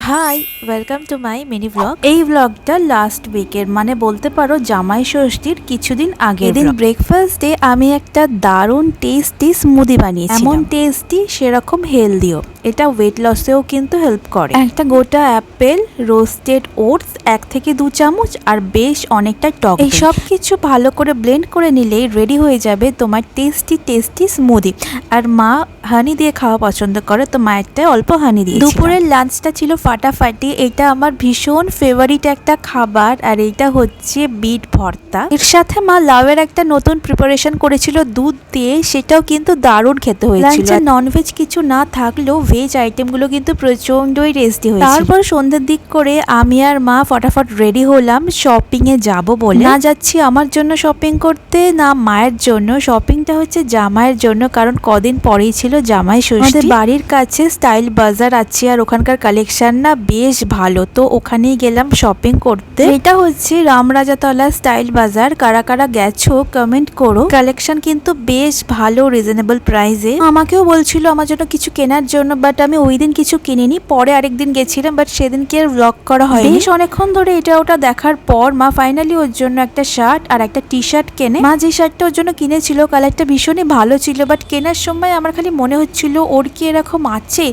High, welcome to my mini blog. এই ব্লগটা last উইকের মানে বলতে পারো জামাই ষষ্ঠীর কিছুদিন আগে। এদিন ব্রেকফাস্টে আমি একটা দারুণ টেস্টি স্মুদি বানিয়েছি, এমন টেস্টি সেরকম হেলদিও। এটা ওয়েট লসেও কিন্তু হেল্প করে। একটা গোটা অ্যাপেল, রোস্টেড ওটস 1 থেকে 2 চামচ আর বেশ অনেকটা টক, এই সব কিছু ভালো করে ব্লেন্ড করে নিলেই রেডি হয়ে যাবে তোমার টেস্টি টেস্টি স্মুদি। আর মা হানি দিয়ে খাওয়া পছন্দ করে, তো মায়েরটায় অল্প হানি দিয়ে। দুপুরের লাঞ্চটা ছিল ফাটাফাটি। এটা আমার ভীষণ ফেভারিট একটা খাবার, আর এইটা হচ্ছে বিট ভর্তা। এর সাথে মা লাউয়ের একটা নতুন প্রিপারেশন করেছিল দুধ দিয়ে, সেটাও কিন্তু দারুণ খেতে হয়েছিল। ননভেজ কিছু না থাকলেও ভেজ আইটেমগুলো কিন্তু প্রচন্ডই টেস্টি হয়েছিল। তারপর সন্ধ্যের দিক করে আমি আর মা ফটাফট রেডি হলাম শপিং এ যাব বলে। না যাচ্ছি আমার জন্য শপিং করতে, না মায়ের জন্য। শপিংটা হচ্ছে জামাইয়ের জন্য, কারণ কদিন পরেই ছিল জামাই ষষ্ঠী। আমাদের বাড়ির কাছে স্টাইল বাজার আছে, আর ওখানকার কালেকশন না বেশ ভালো, তো ওখানেই গেলাম শপিং করতে। এটা হচ্ছে রামরাজাতলা স্টাইল বাজার। কারা কারা গেছো কমেন্ট করো। কালেকশন কিন্তু বেশ ভালো, রিজনেবল প্রাইসে। আমাকেও বলছিল আমার জন্য কিছু কেনার জন্য, বাট আমি ওই দিন কিছু কিনিনি, পরে আরেকদিন গেছিলাম, বাট সেদিনকে আর ব্লগ করা হয়নি। বেশ অনেকক্ষণ ধরে এটা ওটা দেখার পর মা ফাইনালি ওর জন্য একটা শার্ট আর একটা টি শার্ট কেনে। মা যে শার্টটা ওর জন্য কিনেছিল কালারটা ভীষণই ভালো ছিল, বাট কেনার সময় আমার খালি মনে হচ্ছিল ওর কি এরকম আছে।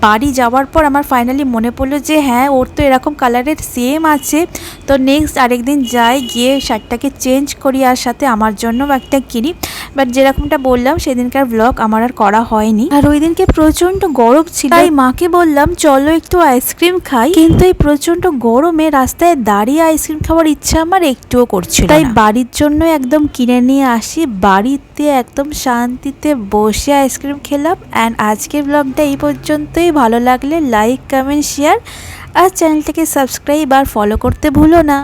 বাড়ি যাওয়ার পর আমার ফাইনালি মনে পড়লো যে হ্যাঁ, ওর তো এরকম কালারের সেম আছে। তো নেক্সট আরেকদিন যাই, গিয়ে শার্টটাকে চেঞ্জ করি আর সাথে আমার জন্য একটা কিনি। বাট যেরকমটা বললাম সেদিনকার ব্লগ আমার আর করা হয়নি। আর ওই দিনকে প্রচন্ড গরম ছিল, তাই মাকে বললাম চলো একটু আইসক্রিম খাই, কিন্তু এই প্রচন্ড গরমে রাস্তায় দাঁড়িয়ে আইসক্রিম খাওয়ার ইচ্ছা আমার একটুও করছিল না। তাই বাড়ির জন্য একদম কিনে নিয়ে আসি, বাড়িতে একদম শান্তিতে বসে আইসক্রিম খেলাম। অ্যান্ড আজকের ব্লগটা এই পর্যন্তই। ভালো লাগলে লাইক, কমেন্ট, শেয়ার আর চ্যানেলটাকে সাবস্ক্রাইব আর ফলো করতে ভুলো না।